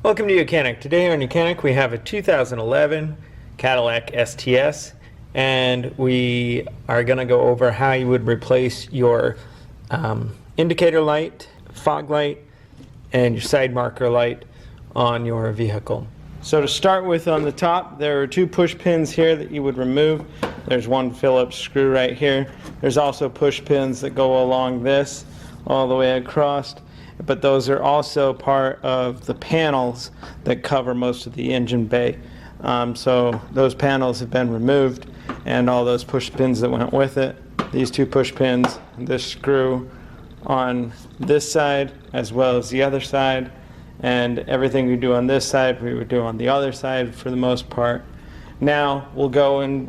Welcome to YOUCANIC. Today on YOUCANIC we have a 2011 Cadillac STS, and we are going to go over how you would replace your indicator light, fog light, and your side marker light on your vehicle. So to start with, on the top there are two push pins here that you would remove. There's one Phillips screw right here. There's also push pins that go along this all the way across, but those are also part of the panels that cover most of the engine bay. So those panels have been removed, and all those push pins that went with it. These two push pins, this screw on this side as well as the other side, and everything we do on this side we would do on the other side for the most part. Now we'll go and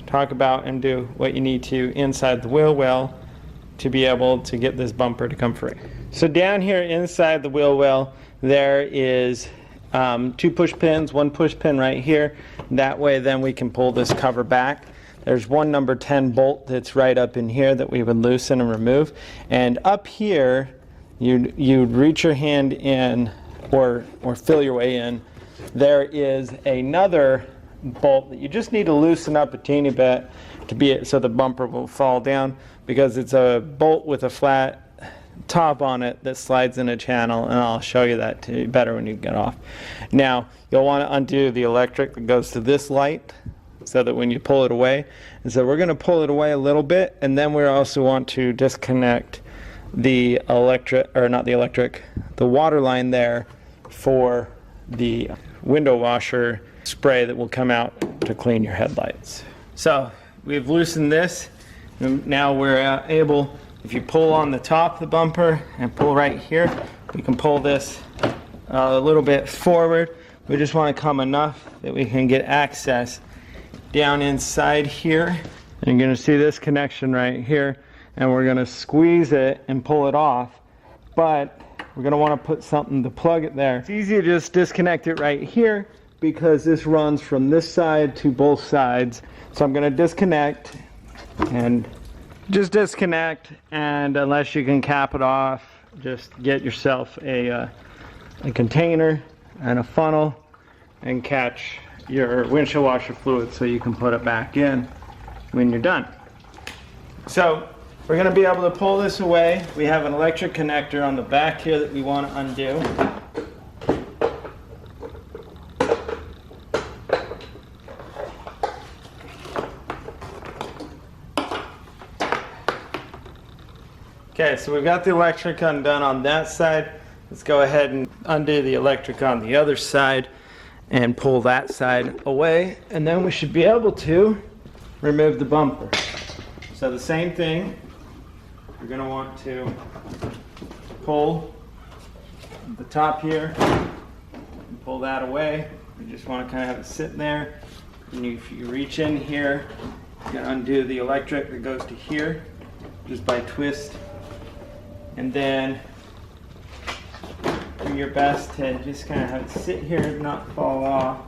talk about and do what you need to inside the wheel well to be able to get this bumper to come free. So down here inside the wheel well there is two push pins, one push pin right here. That way then we can pull this cover back. There's one number 10 bolt that's right up in here that we would loosen and remove. And up here you'd reach your hand in or fill your way in. There is another bolt that you just need to loosen up a teeny bit so the bumper will fall down, because it's a bolt with a flat top on it that slides in a channel, and I'll show you that better when you get off. Now you'll want to undo the electric that goes to this light so that when you pull it away, and so we're going to pull it away a little bit, and then we also want to disconnect the the water line there for the window washer spray that will come out to clean your headlights. So we've loosened this, and now we're able, if you pull on the top of the bumper and pull right here, we can pull this a little bit forward. We just want to come enough that we can get access down inside here. And you're going to see this connection right here, and we're going to squeeze it and pull it off, but we're going to want to put something to plug it there. It's easy to just disconnect it right here because this runs from this side to both sides. So I'm going to disconnect, and just disconnect, and unless you can cap it off, just get yourself a container and a funnel and catch your windshield washer fluid so you can put it back in when you're done. So we're going to be able to pull this away. We have an electric connector on the back here that we want to undo. Okay, so we've got the electric undone on that side. Let's go ahead and undo the electric on the other side and pull that side away, and then we should be able to remove the bumper. So the same thing, you're going to want to pull the top here and pull that away. You just want to kind of have it sit there, and if you reach in here, you can undo the electric that goes to here just by twist. And then do your best to just kind of have it sit here and not fall off.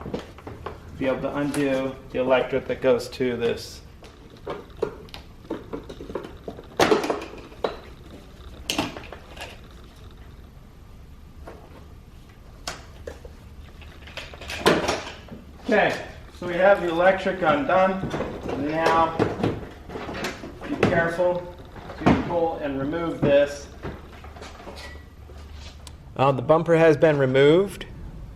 Be able to undo the electric that goes to this. Okay, so we have the electric undone. Now be careful to pull and remove this. The bumper has been removed,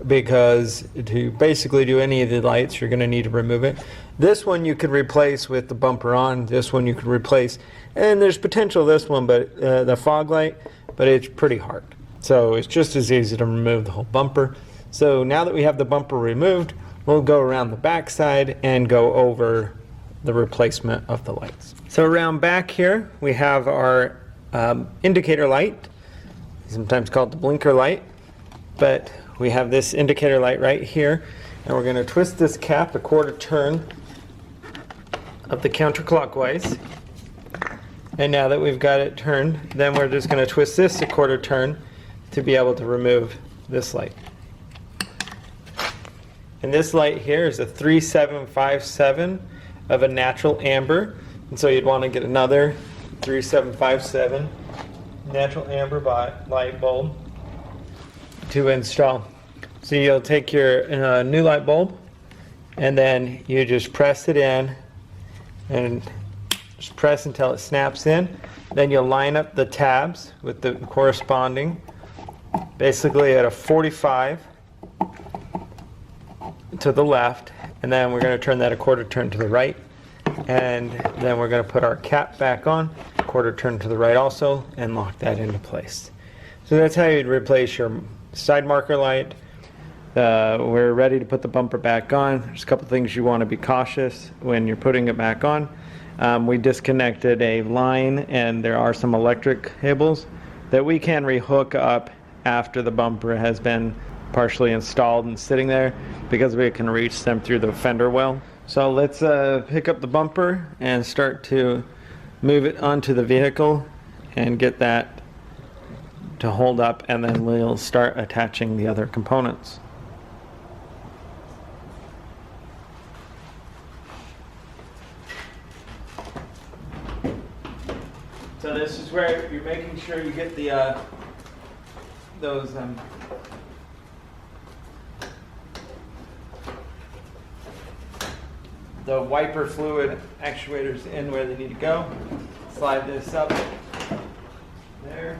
because to basically do any of the lights you're going to need to remove it. This one you could replace with the bumper on, this one you could replace, and there's potential this one, but the fog light, but it's pretty hard. So it's just as easy to remove the whole bumper. So now that we have the bumper removed, we'll go around the back side and go over the replacement of the lights. So around back here we have our indicator light, sometimes called the blinker light, but we have this indicator light right here, and we're going to twist this cap a quarter turn of the counterclockwise. And now that we've got it turned, then we're just going to twist this a quarter turn to be able to remove this light. And this light here is a 3757 of a natural amber, and so you'd want to get another 3757 natural amber light bulb to install. So you'll take your new light bulb and then you just press it in and just press until it snaps in. Then you'll line up the tabs with the corresponding, basically at a 45 to the left, and then we're going to turn that a quarter turn to the right, and then we're going to put our cap back on, quarter turn to the right also, and lock that into place. So that's how you'd replace your side marker light. We're ready to put the bumper back on. There's a couple things you want to be cautious when you're putting it back on. We disconnected a line, and there are some electric cables that we can rehook up after the bumper has been partially installed and sitting there, because we can reach them through the fender well. So let's pick up the bumper and start to move it onto the vehicle and get that to hold up, and then we'll start attaching the other components. So this is where you're making sure you get the the wiper fluid actuators in where they need to go. Slide this up there.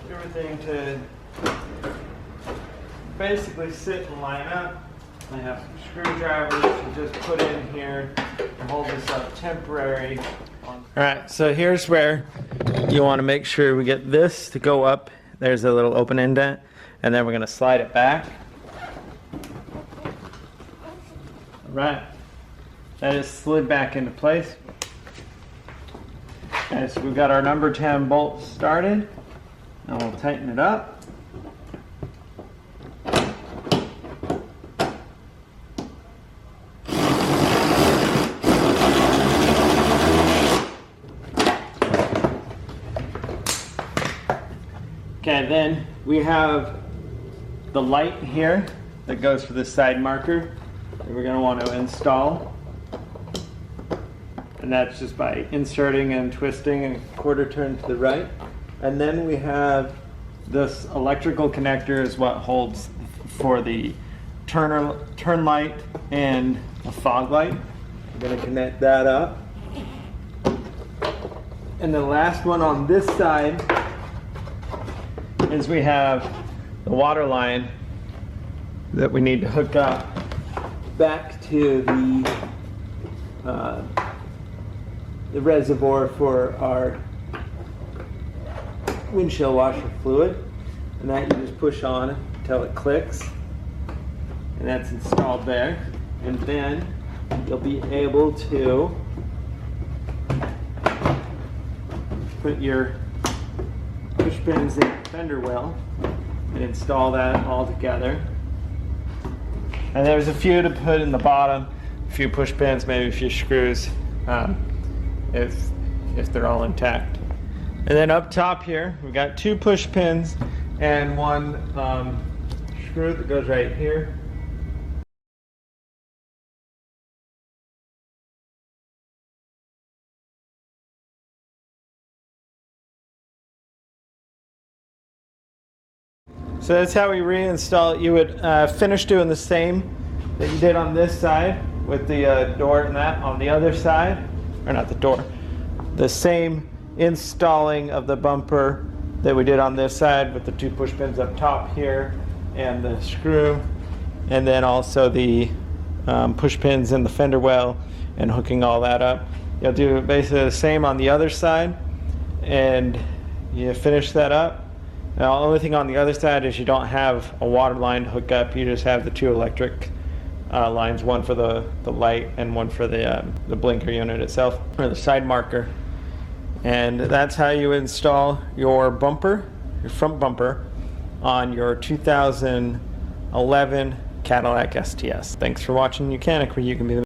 Everything to basically sit and line up. I have some screwdrivers to just put in here to hold this up temporary. Alright, so here's where you want to make sure we get this to go up. There's a little open indent, and then we're going to slide it back. Alright, that is slid back into place. Okay, so we've got our number 10 bolt started. Now we'll tighten it up. Okay, then we have the light here that goes for the side marker that we're going to want to install. And that's just by inserting and twisting a quarter turn to the right. And then we have this electrical connector is what holds for the turn light and a fog light. We're going to connect that up. And the last one on this side is we have the water line that we need to hook up back to the reservoir for our windshield washer fluid, and that you just push on until it clicks, and that's installed there. And then you'll be able to put your push pins in the fender well and install that all together. And there's a few to put in the bottom, a few push pins, maybe a few screws, if they're all intact. And then up top here, we've got 2 push pins and 1 screw that goes right here. So that's how we reinstall it. You would finish doing the same that you did on this side with the door and that on the other side, or not the door, the same installing of the bumper that we did on this side with the 2 push pins up top here and the screw, and then also the push pins in the fender well and hooking all that up. You'll do basically the same on the other side, and you finish that up. Now, the only thing on the other side is you don't have a water line to hook up. You just have the 2 electric lines, one for the light and one for the blinker unit itself, or the side marker. And that's how you install your bumper, your front bumper, on your 2011 Cadillac STS. Thanks for watching YOUCANIC, where you can be the